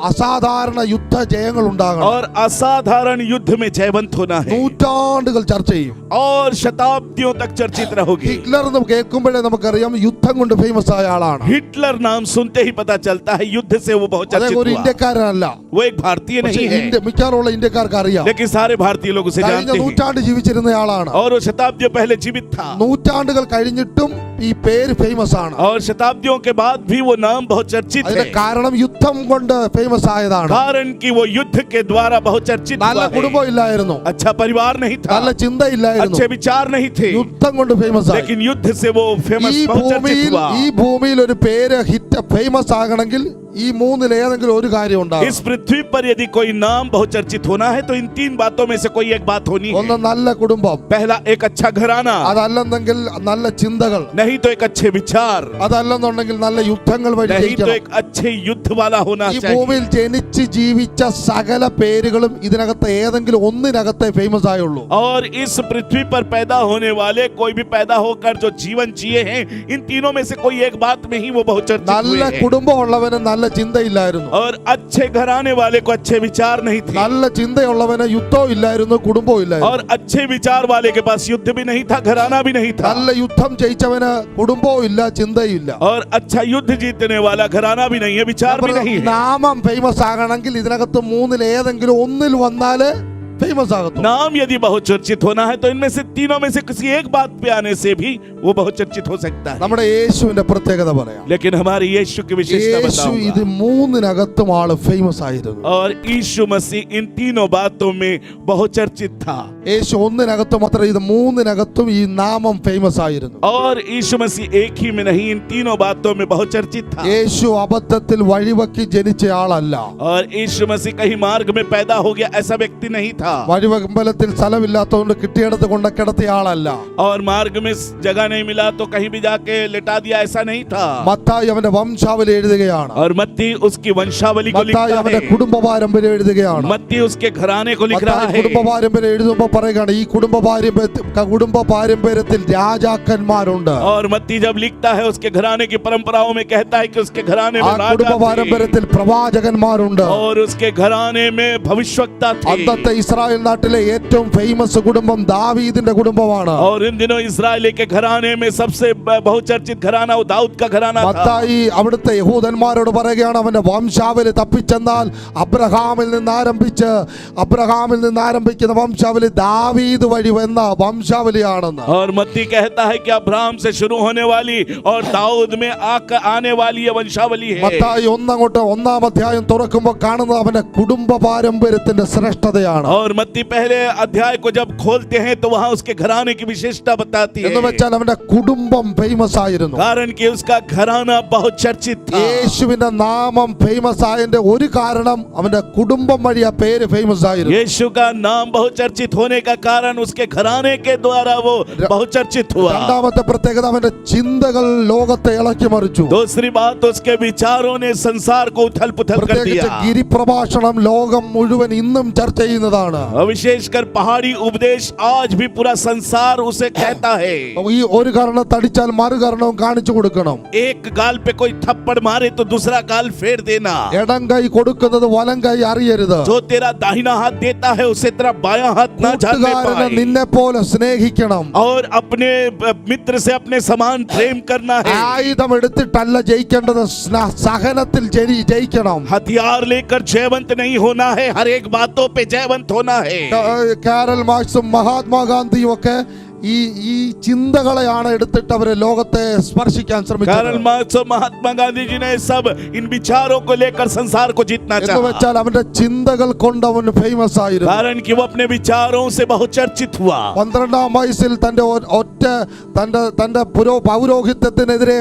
അസാധാരണ യുദ്ധ ജയങ്ങൾ ഉണ്ടാകണം. और असाधारण युद्ध में जयवंत होना है നൂറ്റാണ്ടുകൾ ചർച്ച ചെയ്യും. और शताब्दियों तक चर्चित रहोगी। ഹിറ്റ്ലർ എന്ന് കേൾക്കുമ്പോഴേ നമുക്കറിയാം യുദ്ധം കൊണ്ട് ഫേമസ് ആയ ആളാണ്. हिटलर नाम सुनते ही पता चलता है युद्ध से वो बहुचर्चित അദ്ദേഹം ഒരു हुआ। ഇന്ത്യക്കാരനല്ല. वो एक भारतीय പക്ഷേ नहीं है, മിക്കവാറുള്ള ഇന്ത്യക്കാർക്ക് അറിയാം. लेकिन सारे भारतीय लोग उसे കഴിഞ്ഞ जानते हैं നൂറ്റാണ്ട് ജീവിച്ചിരുന്ന ആളാണ്. और वो शताब्दियों पहले जीवित था। നൂറ്റാണ്ടുകൾ കഴിഞ്ഞിട്ടും ഈ പേര് ഫേമസ് ആണ്. और शताब्दियों के बाद भी वो नाम बहुत चर्चित അതിന്റെ है, കാരണം യുദ്ധം കൊണ്ട് ഫേമസ് ആയതാണ്. कारण कि वो युद्ध के द्वारा बहुत चर्चित നല്ല हुआ है। കുടുംബം ഇല്ലായിരുന്നു, अच्छा परिवार नहीं था, നല്ല ചിന്തയില്ലായിരുന്നു, अच्छे विचार नहीं थे, യുദ്ധം കൊണ്ട് ഫേമസ് ആയി. लेकिन युद्ध से वो फेमस ഈ बहुत चर्चित हुआ। ഭൂമിയിൽ ഒരു പേര് ഹിറ്റ് ഫേമസ് ആകണമെങ്കിൽ ഈ മൂന്നിൽ ഏതെങ്കിലും ഒരു കാര്യം ഉണ്ടാകും. इस पृथ्वी पर यदि कोई नाम बहुत चर्चित होना है तो इन तीन बातों में से कोई एक बात होनी है। ഒന്ന് നല്ല കുടുംബം, पहला एक अच्छा घराना, അതല്ലെന്നെങ്കിൽ നല്ല ചിന്തകൾ, नहीं तो एक अच्छे विचार, അതല്ലെന്നുണ്ടെങ്കിൽ നല്ല യുദ്ധങ്ങൾ വഴി नहीं तो ജയിക്കണം. एक अच्छे युद्ध वाला होना ഈ चाहिए। ഭൂമിയിൽ ജനിച്ച് ജീവിച്ച സകല പേരുകളും ഇതിനകത്ത് ഏതെങ്കിലും ഒന്നിനകത്തെ ഫേമസ് ആയുള്ളൂ. और इस पृथ्वी पर पैदा होने वाले कोई भी पैदा होकर जो जीवन जिए हैं, इन तीनों में से कोई एक बात में ही वो बहुत चर्चित നല്ല हुए हैं। കുടുംബമുള്ളവന് നല്ല ചിന്തയില്ലായിരുന്നു, और अच्छे घराने वाले को अच्छे विचार नहीं थे, നല്ല ചിന്തയുള്ളവന് യുദ്ധവും ഇല്ലായിരുന്നു, കുടുംബവും ഇല്ലായിരുന്നു. और अच्छे विचार वाले के पास युद्ध भी नहीं था, घराना भी नहीं था, നല്ല യുദ്ധം ജയിച്ചവന് കുടുംബവും ഇല്ല, ചിന്തയും ഇല്ല. और अच्छा युद्ध जीतने वाला घराना भी नहीं है, विचार भी नहीं है। നാമം ഫേമസ് ആകണമെങ്കിൽ ഇതിനകത്ത് മൂന്നിൽ ഏതെങ്കിലും ഒന്നിൽ വന്നാല് ഫേമസ് ആകത്തു. नाम यदि बहुत चर्चित होना है तो इनमें से तीनों में से किसी एक बात पे आने से भी वो बहुत चर्चित हो सकता है। നമ്മുടെ യേശുവിന്റെ പ്രത്യേകത പറയാം. लेकिन हमारे यीशु की विशेषता യേശു ഇത് बताऊंगा। മൂന്നിനകത്തും ആള് ഫേമസ് ആയിരുന്നു. और यीशु मसीह इन तीनों बातों में बहुत चर्चित था, യേശു ഒന്നിനകത്ത് മാത്രം, ഇത് മൂന്നിനകത്തും ഈ നാമം ഫേമസ് ആയിരുന്നു. और यीशु मसीह एक ही में नहीं, इन तीनों बातों में बहुत चर्चित था। യേശു അബദ്ധത്തിൽ വഴിവക്കി ജനിച്ച ആളല്ല. और यीशु मसीह कहीं मार्ग में पैदा हो गया ऐसा व्यक्ति नहीं था, വഴിവമ്പലത്തിൽ സ്ഥലമില്ലാത്തതുകൊണ്ട് കിട്ടിയിടത്ത് കൊണ്ട് കിടത്തിയ ആളല്ല. और मार्ग में जगह नहीं मिला तो कहीं भी जाके लिटा दिया ऐसा नहीं था। മത്തായി അവന്റെ വംശാവലി എഴുതുകയാണ്. और मत्ती उसकी वंशावली को മത്തായി लिखता അവന്റെ है, കുടുംബ പാരമ്പര്യം എഴുതുകയാണ്. मत्ती उसके घराने को लिख रहा മത്തായി है। കുടുംബ പാരമ്പര്യം എഴുതുമ്പോൾ പറയുകയാണ് ഈ കുടുംബ പാരമ്പര്യത്തിൽ രാജാക്കന്മാരുണ്ട്. और मत्ती जब लिखता है उसके घराने की परंपराओं में कहता है कि उसके घराने ആ में കുടുംബ राजा थे, പാരമ്പര്യത്തിൽ പ്രവാചകന്മാരുണ്ട്. और उसके घराने में भविष्यवक्ता थे। അന്നത്തെ ഇസ്രായേൽ നാട്ടിലെ ഏറ്റവും ഫേമസ് കുടുംബം ദാവീദിന്റെ കുടുംബമാണ്. और इन दिनों इस्राएल के घराने में सबसे बहुचर्चित घराना वो दाऊद का घराना था। മത്തായി അവിടുത്തെ യഹൂദന്മാരോട് പറയുകയാണ് അവന്റെ വംശാവലി തപ്പിച്ചെന്നാൽ അബ്രഹാമിൽ നിന്ന് ആരംഭിക്കുന്ന വംശാവലി ദാവീദ് വഴി വന്ന വംശാവലിയാണെന്ന്. और मत्ती कहता है कि अब्राहम से शुरू होने वाली और दाऊद में आने वाली ये वंशावली है। മത്തായി ഒന്നാം അധ്യായം തുറക്കുമ്പോൾ കാണുന്നത് അവന്റെ കുടുംബ പാരമ്പര്യത്തിന്റെ ശ്രേഷ്ഠതയാണ്. और मत्ती पहले अध्याय को जब खोलते हैं तो वहां उसके घराने की विशेषता बताती എന്ന് है, വെച്ചാൽ അവന്റെ കുടുംബം ഫേമസ് ആയിരുന്നു. कारण कि उसका घराना बहुत चर्चित था। യേശുവിന്റെ നാമം ഫേമസ് ആയതിന്റെ ഒരു കാരണം അവന്റെ കുടുംബം വഴി ആ പേര് ഫേമസ് ആയിരുന്നു. यीशु का नाम बहुत चर्चित होने का कारण उसके घराने के द्वारा वो बहुत चर्चित हुआ। രണ്ടാമത്തെ പ്രത്യേകത അവന്റെ ചിന്തകൾ ലോകത്തെ ഇളക്കി മറിച്ചു. दूसरी बात उसके विचारों ने संसार को उथल पुथल कर പ്രത്യേകിച്ച് दिया। ഗിരിപ്രഭാഷണം ലോകം മുഴുവൻ ഇന്നും ചർച്ച ചെയ്യുന്നതാണ്. विशेषकर पहाड़ी उपदेश आज भी पूरा संसार उसे कहता है। ഈ ഒരു കാരണം തടിച്ചാൽ മറു കാരണവും കാണിച്ചു കൊടുക്കണം. एक गाल पे कोई थप्पड़ मारे तो दूसरा गाल फेर देना। ഇടം കൈ കൊടുക്കുന്നത് വലം കൈ അറിയരുത്. जो तेरा दाहिना हाथ देता है उसे तेरा बायां हाथ ना जानने കൂട്ടുകാരനെ पाए। നിന്നെ പോലെ സ്നേഹിക്കണം. और अपने मित्र से अपने समान प्रेम करना है। ആയുധം എടുത്തിട്ടല്ല ജയിക്കേണ്ടത്, സഹനത്തിൽ ജയിക്കണം. हथियार लेकर जयवंत नहीं होना है, हर एक बातों पे जयवंत होना है। കാരൽ മാർക്സും മഹാത്മാഗാന്ധിയും ഒക്കെ ഈ ചിന്തകളെയാണ് എടുത്തിട്ട് അവരെ ലോകത്തെ സ്പർശിക്കാൻ कार्ल ശ്രമിച്ചത്. मार्क्स और महात्मा गांधी जी ने सब इन विचारों को लेकर संसार को जीतना എന്ന് चाहा, വെച്ചാൽ അവന്റെ ചിന്തകൾ കൊണ്ട് അവൻ ഫേമസ് ആയിരുന്നു. कारण कि वो अपने विचारों से बहुत चर्चित हुआ। 12ാം വയസ്സിൽ തന്റെ പൗരോഹിത്യത്തിനെതിരെ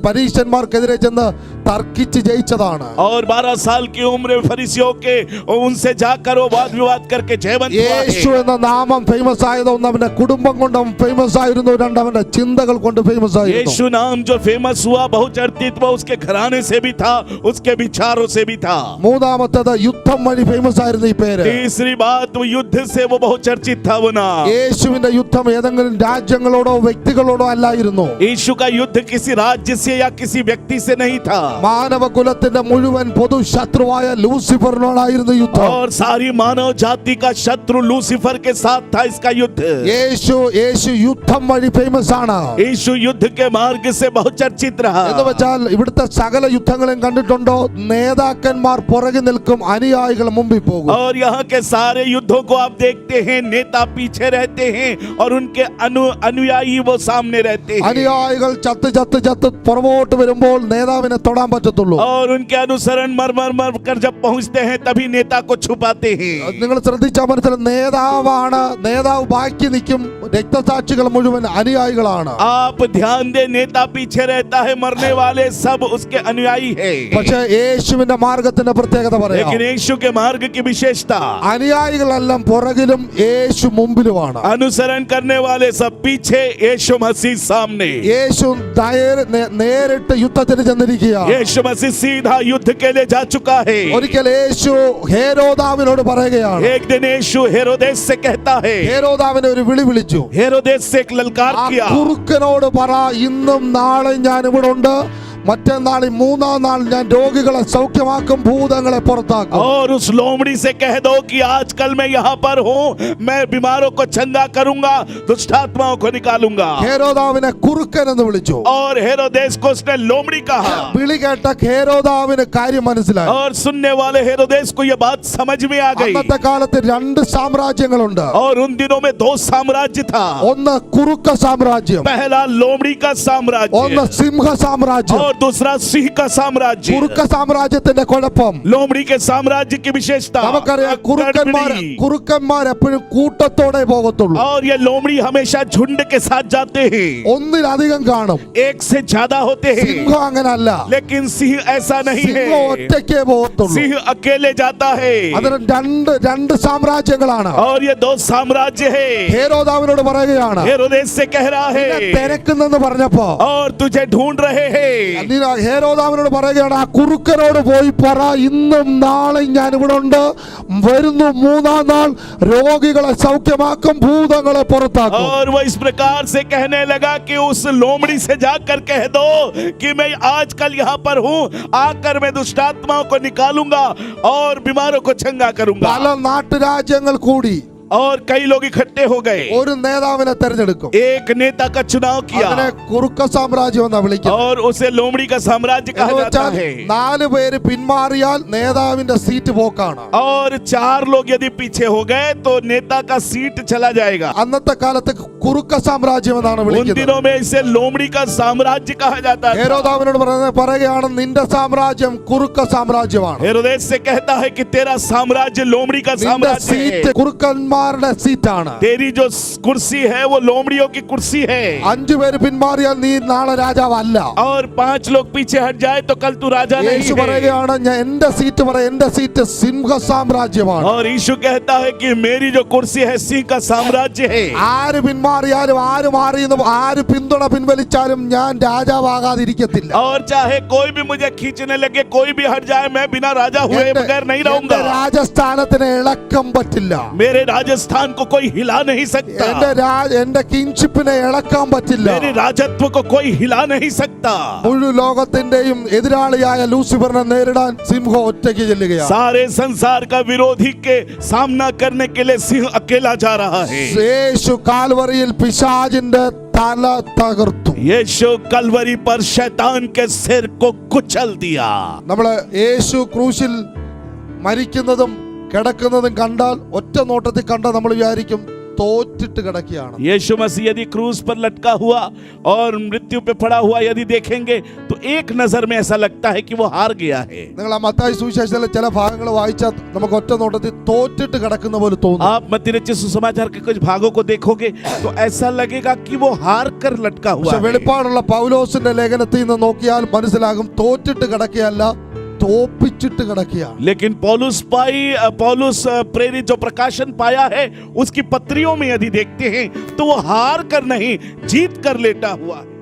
പരീശന്മാർക്കെതിരെ ചെന്ന് തർക്കിച്ച് ജയിച്ചതാണ്. और 12 साल की उम्र में फरीसियों के उनसे जाकर वो वाद विवाद करके जयवंत हुआ യേശു है। എന്ന നാമം ഫേമസ് ആയതൊന്നും അവന്റെ കുടുംബം കൊണ്ട് നാമം ഫേമസ് ആയിരുന്നു, രണ്ടവന്റെ ചിന്തകൾ കൊണ്ട് ഫേമസ് ആയിരുന്നു. यीशु नाम जो फेमस हुआ, बहुचर्चित, वो उसके घराने से भी था, उसके विचारों से भी था. മൂന്നാമത്തേത് യുദ്ധം വഴി ഫേമസ് ആയിരുന്നു ഈ പേര്. तीसरी बात, वो युद्ध से वो बहुचर्चित था वो नाम. യേശുവിന്റെ യുദ്ധം ഏതെങ്കിലും രാജ്യങ്ങളോടോ വ്യക്തികളോടോ അല്ലായിരുന്നു. यीशु का युद्ध किसी राज्य से या किसी व्यक्ति से नहीं था. മാനവകുലത്തിന്റെ മുഴുവൻ പൊതു ശത്രുവായ ലൂസിഫറിനോടായിരുന്നു യുദ്ധം. और सारी मानव जाति का शत्रु लूसीफर के साथ था इसका युद्ध. യേശു യുദ്ധം വഴി ഫേമസ് ആണ്. यीशु युद्ध के मार्ग से बहुचर्चित रहा. എന്ന് വെച്ചാൽ ഇവിടുത്തെ സകല യുദ്ധങ്ങളും കണ്ടിട്ടുണ്ടോ, നേതാക്കന്മാർ പുറകിൽ നിൽക്കും, അനുയായികൾ മുമ്പിൽ പോകും. और यहाँ के सारे युद्धों को आप देखते हैं, नेता पीछे रहते हैं और उनके अनुयायी वो सामने रहते हैं. അനുയായികൾ ചത്ത് പുറമോട്ട് വരുമ്പോൾ നേതാവിനെ തൊടാൻ പറ്റത്തുള്ളൂ. और उनके अनुसरण मर कर जब पहुंचते हैं तभी नेता को छुपाते हैं. നിങ്ങൾ ശ്രദ്ധിച്ചാൽ മനസ്സിലാവും, നേതാവ് ബാക്കി നിൽക്കും, രക്തസാക്ഷികൾ മുഴുവൻ അനുയായികളാണ്. आप ध्यान दे, नेता पीछे रहता है, मरने वाले सब उसके अनुयायी है. പക്ഷേ യേശുവിന്റെ മാർഗത്തിന്റെ പ്രത്യേകത പറയാം. लेकिन यीशु के मार्ग की विशेषता, അനുയായികളെല്ലാം പുറകിലും യേശു മുമ്പിലുമാണ്. अनुसरण करने वाले सब पीछे, यीशु मसीह सामने. യേശു നേരിട്ട് യുദ്ധത്തിന് ചെന്നിരിക്കുകയാണ്. यीशु मसीह सीधा युद्ध के लिए जा चुका है. ഒരിക്കൽ യേശു ഹേരോദാവിനോട് പറയുകയാണ്. एक दिन यीशु हेरोदेस से कहता है, ഹേരോദാവിനെ ഒരു വിളി വിളിച്ചു. हेरोदेस से एक ललकार ആ किया. കുറുക്കനോട് പറ, ഇന്നും നാളെ ഞാൻ ഇവിടെ ഉണ്ട്, മറ്റന്നാൾ മൂന്നാം നാൾ ഞാൻ രോഗികളെ സൗഖ്യമാക്കും, ഭൂതങ്ങളെ പുറത്താക്കും. और उस लोमड़ी से कह दो कि आजकल मैं यहाँ पर हूँ, मैं बीमारों को चंगा करूंगा, दुष्ट आत्माओं को निकालूंगा. ഹേരോദാവിനെ കുറുക്കൻ എന്ന് വിളിച്ചു. और हेरोदेस को उसने लोमड़ी कहा. വിളി കേട്ട ഹേരോദാവിന് കാര്യം മനസ്സിലായി. और सुनने वाले हेरोदेस को यह बात समझ में आ गई. അന്നത്തെ കാലത്ത് രണ്ട് സാമ്രാജ്യങ്ങളുണ്ട്. और उन दिनों में दो साम्राज्य था. ഒന്ന് കുറുക്ക സാമ്രാജ്യം, पहला लोमड़ी का साम्राज्य ഒന്ന് സിംഹ സാമ്രാജ്യം. और दूसरा सिंह का साम्राज्य. കുറുക്ക സാമ്രാജ്യത്തിന്റെ കുഴപ്പം, लोमड़ी के साम्राज्य की विशेषता, നമുക്കറിയാം, गड़बड़ी. കുറുക്കന്മാർ എപ്പോഴും കൂട്ടത്തോടെ പോകത്തുള്ളൂ. और ये लोमड़ी हमेशा झुंड के साथ जाते हैं, ഒന്നിലധികം കാണും. एक से ज्यादा होते हैं. സിംഹം അങ്ങനല്ല. लेकिन सिंह ऐसा नहीं है. സിംഹം ഒറ്റയ്ക്കേ പോകത്തുള്ളൂ. सिंह अकेले जाता है. അതിന് രണ്ട് സാമ്രാജ്യങ്ങളാണ്. और ये दो साम्राज्य है. ഹേരോദാവിനോട് പറയുകയാണ്, हेरोदेस से कह रहा है, തിരക്കുന്നെന്ന് പറഞ്ഞപ്പോ और तुझे ढूंढ रहे हैं. ഹേരോദാവിനോട് പറയുകയാണ്, ആ കുറുക്കനോട് പോയി പറ, ഇന്നും നാളെയും ഞാൻ ഇവിടെ ഉണ്ട്, വരുന്നു മൂന്നാം നാൾ രോഗികളെ സൗഖ്യമാക്കും, ഭൂതങ്ങളെ പുറത്താക്കും. और वो इस प्रकार से कहने लगा कि उस लोमड़ी से जाकर कह दो कि मैं आजकल यहाँ पर हूँ, आकर मैं दुष्ट आत्माओं को निकालूंगा और बीमारों को चंगा करूंगा. പല നാട്ടുരാജ്യങ്ങൾ കൂടി और कई लोग इकट्ठे हो गए. ഒരു നേതാവിനെ തെരഞ്ഞെടുക്കും. एक नेता का चुनाव किया അതിനെ കുറുക്ക സാമ്രാജ്യം എന്നാ വിളിക്കുന്നത്. और उसे लोमड़ी का साम्राज्य कहा जाता है. 4 പേര് പിന്മാറിയാൽ നേതാവിന്റെ സീറ്റ് പോക്കാണ്. और 4 लोग यदि पीछे हो गए तो नेता का सीट चला जाएगा. അന്നത്തെ കാലത്ത് കുറുക്ക സാമ്രാജ്യം എന്നാണ് उन വിളിക്കുന്നത്. दिनों में इसे लोमड़ी का साम्राज्य कहा जाता है. ഹേരോദാവിനോട് പറയുകയാണ്, നിന്റെ സാമ്രാജ്യം കുറുക്ക സാമ്രാജ്യമാണ്. हेरोदेस से कहता है कि तेरा साम्राज्य लोमड़ी का നിന്റെ साम्राज्य സീറ്റ് है. കുറുക്കന്മാരുടെ സീറ്റാണ്. तेरी जो कुर्सी है वो लोमड़ियों की कुर्सी है. 5 പേര് പിന്മാറിയാൽ നീ നാളെ രാജാവല്ല. और 5 लोग पीछे हट जाए तो कल तू राजा नहीं യേശു है. പറയുകയാണ്, എന്റെ സീറ്റ് സിംഹ സാമ്രാജ്യമാണ്. और यीशु कहता है कि मेरी जो कुर्सी है सिंह का साम्राज्य है. ആര് പിന്മാറിയാലും ആര് പിന്തുണ പിൻവലിച്ചാലും ഞാൻ രാജാവാകാതിരിക്കത്തില്ല. और चाहे कोई भी मुझे खींचने लगे, कोई भी हट जाए, मैं बिना राजा हुए बगैर नहीं എന്റെ रहूंगा. രാജസ്ഥാനത്തിന് ഇളക്കം പറ്റില്ല. मेरे राजस्थान को कोई हिला नहीं सकता. എന്റെ കിങ്ഷിപ്പിനെ ഇളക്കാൻ പറ്റില്ല. मेरे राजत्व को कोई हिला नहीं सकता. മുഴു ലോകത്തിന്റെയും എതിരാളിയായ ലൂസിഫറിനെ നേരിടാൻ സിംഹം ഒറ്റയ്ക്ക് ചെല്ലുകയാണ്. सारे संसार का विरोधी के सामना करने के लिए सिंह अकेला जा रहा है. യേശു കാൽവറിയിൽ പിശാചിന്റെ തല തകർത്തു. यीशु कलवरी पर शैतान के सिर को कुचल दिया. നമ്മള് യേശു ക്രൂശിൽ മരിക്കുന്നതും കിടക്കുന്നതും കണ്ടാൽ, ഒറ്റ നോട്ടത്തിൽ കണ്ടാൽ നമ്മൾ വിചാരിക്കും തോറ്റിട്ട് കിടക്കുകയാണ്. यीशु मसीह यदि क्रूस पर लटका हुआ और मृत्यु पे पड़ा हुआ यदि देखेंगे तो एक नजर में ऐसा लगता है कि वो हार गया है. നിങ്ങൾ ആ മത്തായി സുവിശേഷത്തിലെ ചില ഭാഗങ്ങൾ വായിച്ചാൽ നമുക്ക് ഒറ്റ നോട്ടത്തിൽ തോറ്റിട്ട് കിടക്കുന്ന പോലെ തോന്നും. आप मत्ती रचित सुसमाचार के कुछ भागों को देखोगे तो ऐसा लगेगा कि वो हार कर लटका हुआ പക്ഷെ है. വെളിപ്പാടുള്ള പൗലോസിന്റെ ലേഖനത്തിൽ നിന്ന് നോക്കിയാൽ മനസ്സിലാകും തോറ്റിട്ട് കിടക്കുകയല്ല, തോപ്പിച്ചിട്ട് കിടക്കുകയാണ്. लेकिन पौलुस प्रेरित जो प्रकाशन पाया है उसकी पत्रियों में यदि देखते हैं तो वो हार कर नहीं जीत कर लेटा हुआ है.